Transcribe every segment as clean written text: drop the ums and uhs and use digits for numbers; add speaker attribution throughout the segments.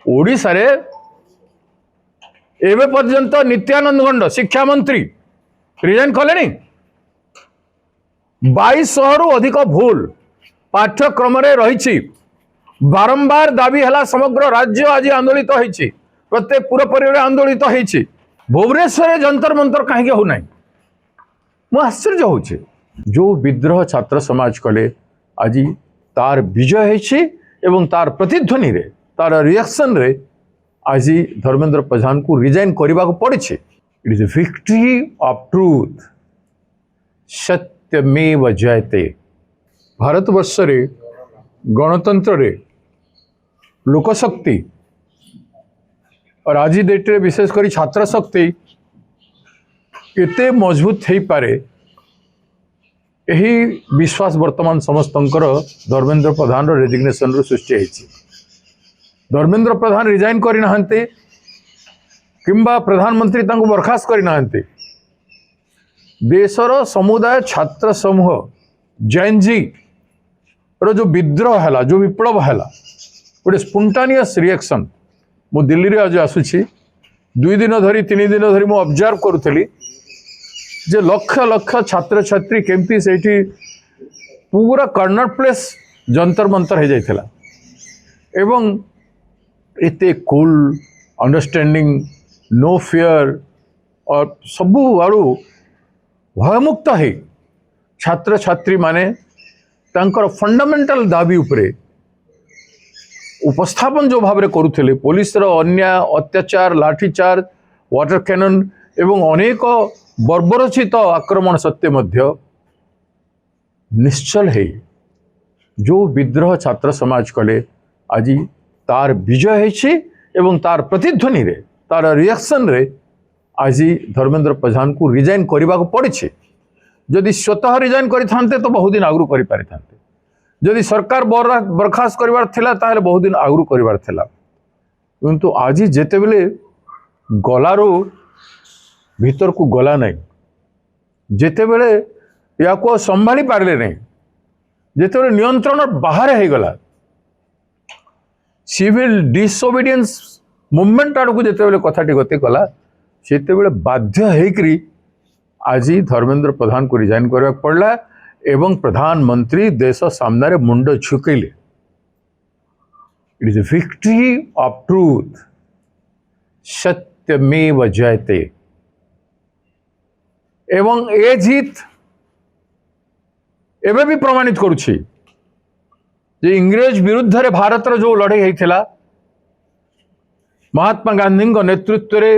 Speaker 1: ओडिशा रे एवं पर्यंत नित्यानंद गंड शिक्षा मंत्री रिजाइन कले 2200 रु अधिक भूल पाठ्यक्रम रही बारंबार दाबी है समग्र राज्य आज आंदोलित होती प्रत्येक पूरपरि आंदोलित होती भुवनेश्वर जंतर मंतर कहीं होना मु आश्चर्य हो जो विद्रोह छात्र समाज कले आज तार विजय होती तार प्रतिध्वनि रे तार रिएक्शन रे आज धर्मेंद्र प्रधान को रिजाइन करने को पड़ी it is a victory of truth सत्यमेव जयते भारतवर्ष रे गणतंत्र रे लोकशक्ति और आज डेट रे विशेषकर छात्र शक्ति केते मजबूत हो पारे यही विश्वास वर्तमान समस्तंकर धर्मेंद्र प्रधान रेजिग्नेशन रु सृष्टि होती धर्मेंद्र प्रधान रिजाइन करना किंबा प्रधानमंत्री तांको बर्खास्त करना देशर समुदाय छात्र समूह जैनजी रो जो विद्रोह है जो विप्लव है गोटे स्पोंटानियस रिएक्शन मु दिल्ली रे आज आसुची 2 दिन धरी 3 दिन धरी मु ऑब्जर्व करूथली जे लक्ष लक्ष छात्र छात्री केमती सेठी पूरा कर्नर प्लेस जंतर मंतर हो जाइथिला एवं एते कूल अंडरस्टैंडिंग नो फियर और सबू आड़ू भयमुक्त है छात्र छात्री माने तांकर फंडामेंटल दाबी उपरे उपस्थापन जो भाव करुले पुलिस अन्याय अत्याचार लाठीचार्ज वाटर कैनन एवं अनेक बर्बरचित आक्रमण सत्वे मध्य निश्चल है जो विद्रोह छात्र समाज कले आज तार विजय होती तार प्रतिध्वनि रे तार रिएक्शन रे आज धर्मेंद्र प्रधान को रिजाइन करने को पड़ी जदि स्वतः रिजाइन करते तो बहुत दिन आगु कर जदि सरकार बर्खास्त करिवार थिला ताहले बहुत दिन आगु करिवार थिला किंतु आज जेते बेले गलारो भीतर को गला नहीं जेते बेले या को संभाली पारले नहीं जेते बेले नियंत्रण बाहर हो गला सिविल डिसोबीडियंस मूवमेंट आड़ को जेते बेले कथाटी गति कला सेते बेले बाध्य हेकरी आज धर्मेंद्र प्रधान को रिजाइन करने पड़ला एवं प्रधानमंत्री देश सामने मुंड झुकैले it is a victory of truth सत्यमेव जयते एवं ए जीत एवं भी प्रमाणित करुछि जे इंग्रेज विरुद्ध रे भारत रो जो लड़ाई होइथिला महात्मा गांधी नेतृत्व रे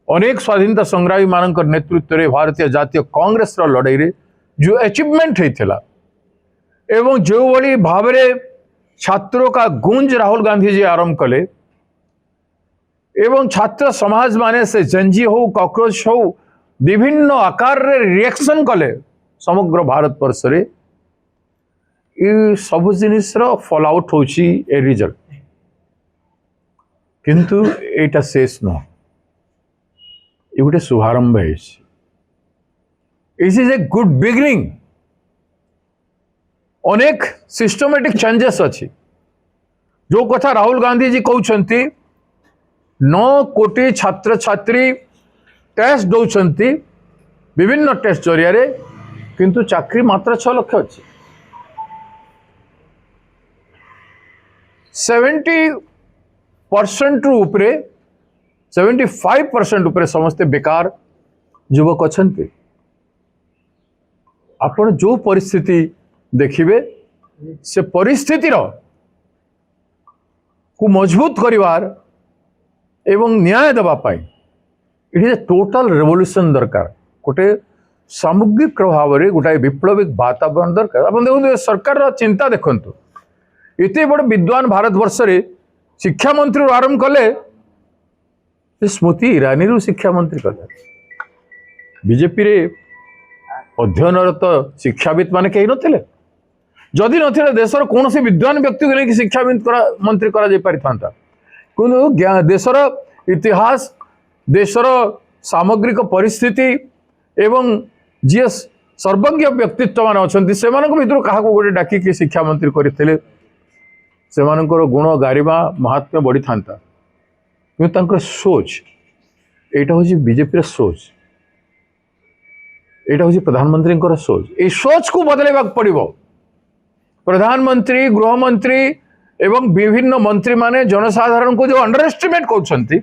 Speaker 1: अनेक स्वाधीनता संग्रामी मानक नेतृत्व रे भारतीय जातीय कांग्रेस रो लड़ाई रे जो अचीवमेंट होता एवं जो भली भाव छात्रों का गुंज राहुल गांधी जी आरंभ कले एवं छात्र समाज माने से जंजी हो कॉकरोच हो विभिन्न आकार रे रिएक्शन कले समग्र भारत वर्ष रे सब जिनिस फॉल आउट होची ए रिजल्ट किंतु एटा शेष न ये गोटे शुभारंभ है it is a good beginning अनेक सिस्टमेटिक चेंजेस अच्छी जो कथा राहुल गांधी जी कहते 9 कोटी छात्र छात्री टेस्ट दौरान विभिन्न टेस्ट जरिया किंतु चाकरी मात्र 6 लाख अच्छी 70% रु उपरे 75% उपरे समस्ते बेकार युवक अच्छा आपण जो परिस्थिति देखिए से परिस्थिति को मजबूत करिवार एवं न्याय देवाई it is A total revolution दरकार गोटे सामग्रिक भाव में गोटे विप्लविक वातावरण दरकार आप देखते सरकार चिंता देखु एत बड़े विद्वान भारतवर्ष रे शिक्षा मंत्री आरंभ कले स्मृति ईरानी रु शिक्षा मंत्री कले बीजेपी रे अध्ययनरत शिक्षाविद माने कहीं नथिले जदि नथिले देशर कौन विद्वान व्यक्ति को लेकिन शिक्षा मंत्री करा जाय पारिथांता किंतु देशर इतिहास देशर सामग्रिक परिस्थिति एवं जी सर्वज्ञ व्यक्तित्व मान अच्छा से भितर क्या गोटे डाकिकी शिक्षा मंत्री करते सेमानଙ୍କର गुण गारिमा महात्म्य बढ़ी था कि सोच यहाँ हूँ बीजेपी सोच यहाँ हूँ प्रधानमंत्री सोच ये सोच को बदलवा पड़ो प्रधानमंत्री गृहमंत्री एवं विभिन्न मंत्री माने जनसाधारण को जो अंडर एस्टिमेट कर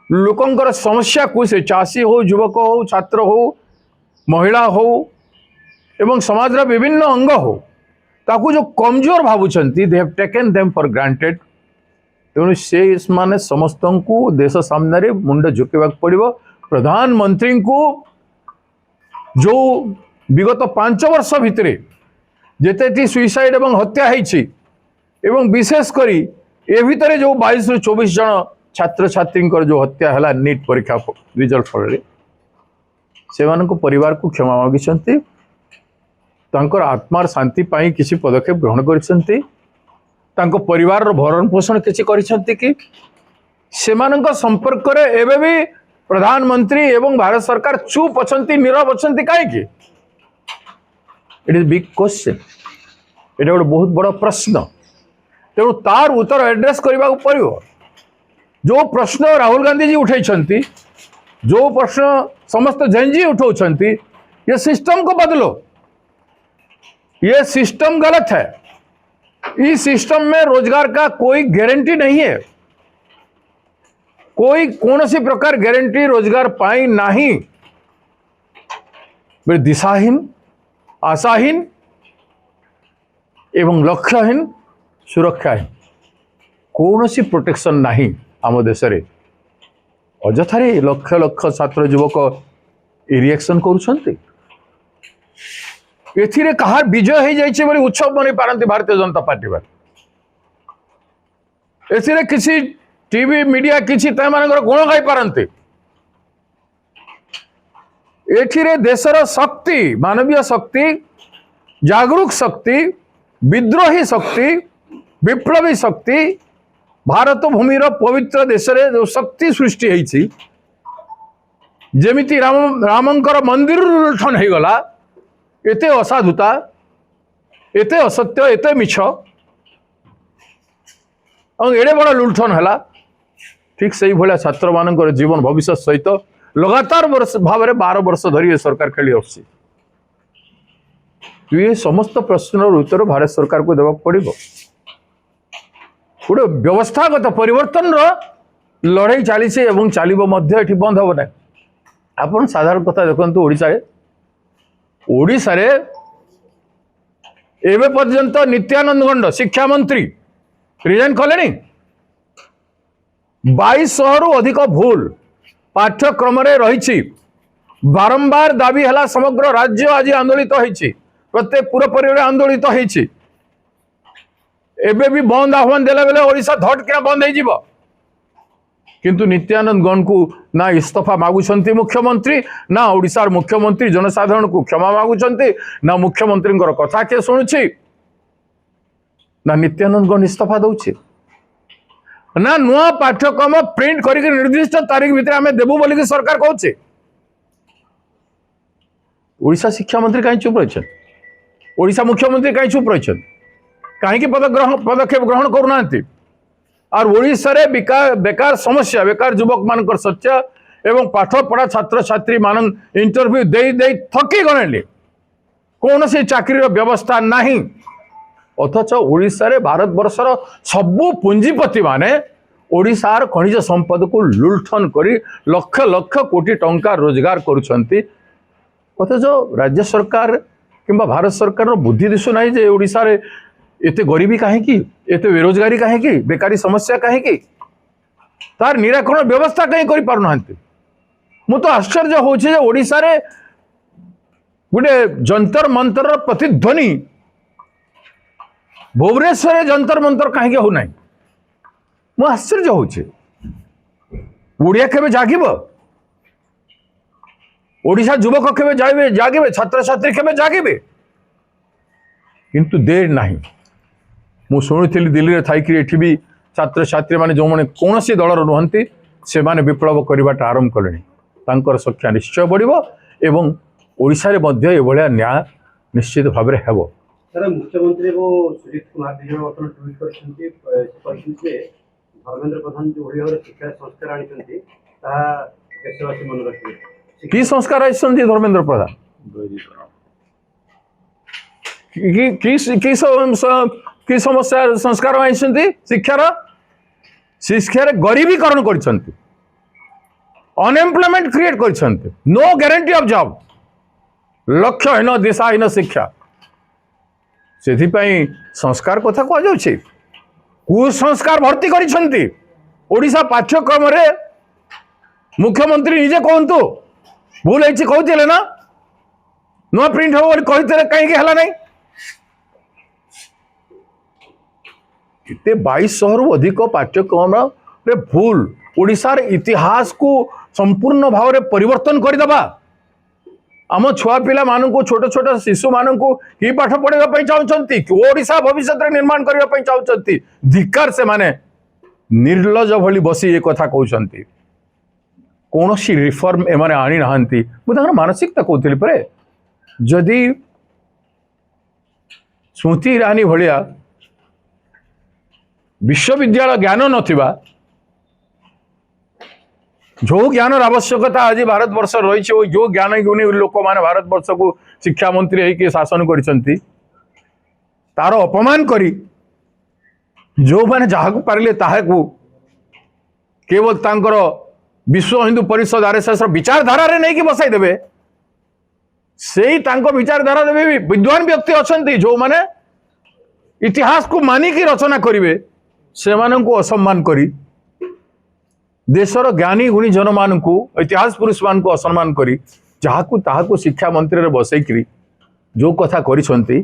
Speaker 1: लोकंकर समस्या को से चाषी हो युवक हो छात्र हो महिला हो एवं समाज विभिन्न अंग हो ताकू जो कमजोर भावुंट they have taken them for granted तेणु से माने समस्त को देश सामने मुंड झुकेवा पड़ो प्रधानमंत्री को जो विगत 5 वर्ष भितर जिते सुइसाइड एवं हत्या होती एवं विशेषकर ए भितर जो 22 ରୁ 24 जन छात्र छात्री जो हत्या है नीट परीक्षा रिजल्ट फल से परिवार को क्षमा मागिଛନ୍ତି तांकर आत्मार शांति पाई किसी पदक्षेप ग्रहण करिसेंती तांको परिवार रो भरण पोषण किसी करिसेंती कि सेमानंक संपर्क रे एबे भी प्रधानमंत्री एवं भारत सरकार चुप अछंती नीरव अछंती काहे कि इट इज बिग क्वेश्चन एटा गोटे बहुत बड़ा प्रश्न तेणु तार उत्तर एड्रेस करने को पड़ो जो प्रश्न राहुल गांधी जी उठाई जो प्रश्न समस्त जैन जी उठाउछंती ये सिस्टम को बदलो ये सिस्टम गलत है इस सिस्टम में रोजगार का कोई गारंटी नहीं है कोई कौन सी प्रकार गारंटी रोजगार पाई नहीं दिशाहीन आशाहीन एवं लक्ष्यहीन सुरक्षाहीन कौन सी प्रोटेक्शन नहीं आम देश में अजथारे लक्ष लक्ष छात्र युवक रिएक्शन करुछंती एथिरे कहार विजय हो जाइए बोली उत्सव मनाई पारती भारतीय जनता पार्टी एथिरे किसी टीवी मीडिया किसी गुण गाई पारती एथिरे देशर शक्ति मानवीय शक्ति जागरूक शक्ति विद्रोही शक्ति विप्लवी शक्ति भारत भूमिर पवित्र देश रे जो शक्ति सृष्टि होती जेमिति रामंकर मंदिर लुठन हो गला एते असाधुता एते असत्य एते मिछ एड़े बड़ लुठन है ठीक से भाया छात्र मान जीवन भविष्य सहित लगातार भाव में 12 वर्ष धरी सरकार खेली आसी ये समस्त प्रश्न उत्तर भारत सरकार को देवा पड़ो गोटे व्यवस्थागत परिवर्तन लड़ाई चली चलो बंद हम ना आप साधारण कथा देखते ओडिशा रे एवं पर्यंत नित्यानंद गंड शिक्षा मंत्री रिजाइन कले 2200 रु अधिक भूल पाठ्यक्रम रही बारंबार दाबी है समग्र राज्य आज आंदोलित होती प्रत्येक पूरपरी आंदोलित होती एबे भी बंद आह्वान देला बेले ओडिशा धट क्या बंद हो किंतु नित्यानंद गण को ना इस्तफा मागुछंती मुख्यमंत्री ना ओडिशार मुख्यमंत्री जनसाधारण को क्षमा मागुछंती ना मुख्यमंत्री कथा किए शुणुछि ना नित्यानंद गण इस्तफा दौछि ना नुआ पाठ्यक्रम प्रिंट करके निर्दिष्ट तारीख भितर आम देबू बोलिक सरकार कहूचे ओडिशा शिक्षा मंत्री कहीं चुप रही ओडिशा मुख्यमंत्री कहीं चुप रही कहीं पदक्षेप ग्रहण करूना और ओडिशा रे बेकार समस्या बेकार युवक मान सच्चा एवं पाठ पढ़ा छात्र छात्री मान इंटरव्यू दे थकी गले कौन सी चाकरी व्यवस्था नहीं अथच ओडिशा रे भारत वर्षर सबु पुंजीपति माने ओडिशार खनिज संपद को लुंठन करी लक्ष लक्ष कोटी टंका रोजगार करुछंती अथच राज्य सरकार किंबा भारत सरकार बुद्धि दिशु ना जे ओडिशा रे एते गरीबी कहीं एते बेरोजगारी कहीं बेकारी समस्या कहीं तार निराकरण व्यवस्था कहीं कर पारना मु तो आश्चर्य होचे ओडिशा रे गोटे जंतर मंतर प्रतिध्वनि भुवनेश्वर जंतर मंतर कहीं हो ना मु आश्चर्य होचे ओडिया केबे जागिब ओडिशा युवक केबे जागिबे छात्र छात्री केबे जागिबे किंतु देर नहीं मु शुणुली दिल्ली में थी एठी भी छात्र छात्री माने जो मैंने कौन सी दलर नुहति से माने विप्लव करवाटा आरंभ कले संख्या निश्चय बढ़ो एवं ओडिशा रे मध्य एभलिया न्याय निश्चित भाव में हेबो।
Speaker 2: सर मुख्यमंत्री और सुजीत कुमार दिज बर्तमान ट्विट कर धर्मेंद्र प्रधान जो भाव शिक्षा संस्कार आनी देशवासी मन रखिए
Speaker 1: कि संस्कार आइसंती धर्मेंद्र प्रधान कि समस्या संस्कार आइसंती शिक्षार गरीबीकरण कर अनएम्प्लॉयमेंट क्रिएट कर नो ग्यारंटी ऑफ जॉब लक्ष्यहीन दिशाहीन शिक्षा से संस्कार कथा कहुच्छे कुसंस्कार भर्ती करिसेंती ओडिशा पाठ्यक्रम रे मुख्यमंत्री निजे कहतु भूल है कहते ना नुआ प्रिंट हम कहते कहीं है ना इतने 2200 रु अधिक पाठ्यक्रम रे भूल ओडिशार इतिहास को संपूर्ण भाव में परिवर्तन करदेबा आम छुआ पिला मानू छोट छोट शिशु मानू कि पाठ पढ़ाई चाहते ओडिशा भविष्य निर्माण करने चाहते धिकार से माने निर्लज भली बसी ये कथा कहते कौन सी रिफॉर्म एमाने आनी नहांती मुझे मानसिकता कहती परे जदि स्मृति ईरानी भलिया विश्वविद्यालय ज्ञान नथिबा जो ज्ञान आवश्यकता आज भारत वर्ष रही जो ज्ञान गुणी लोक मैंने भारत वर्ष को शिक्षा मंत्री होकर शासन कर तार अपमान करी जो मैंने जहाँ पारे ताकू केवल तांकर विश्व हिंदू परिषद आरएसएस विचारधारा रे नहीं कि बसाई देबे से विचारधारा देवे भी विद्वान व्यक्ति अच्छा जो माने इतिहास को मानिकी रचना करेंगे से मानू असम्मान करी देशर ज्ञानी गुणी जन मान को इतिहास पुरुष मान को असम्मान करी जहाकू ताहाकू शिक्षा मंत्री रे बसैकरी जो कथा करिसंती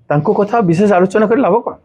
Speaker 1: तांको कथा विशेष आलोचना कर लाभ कौन।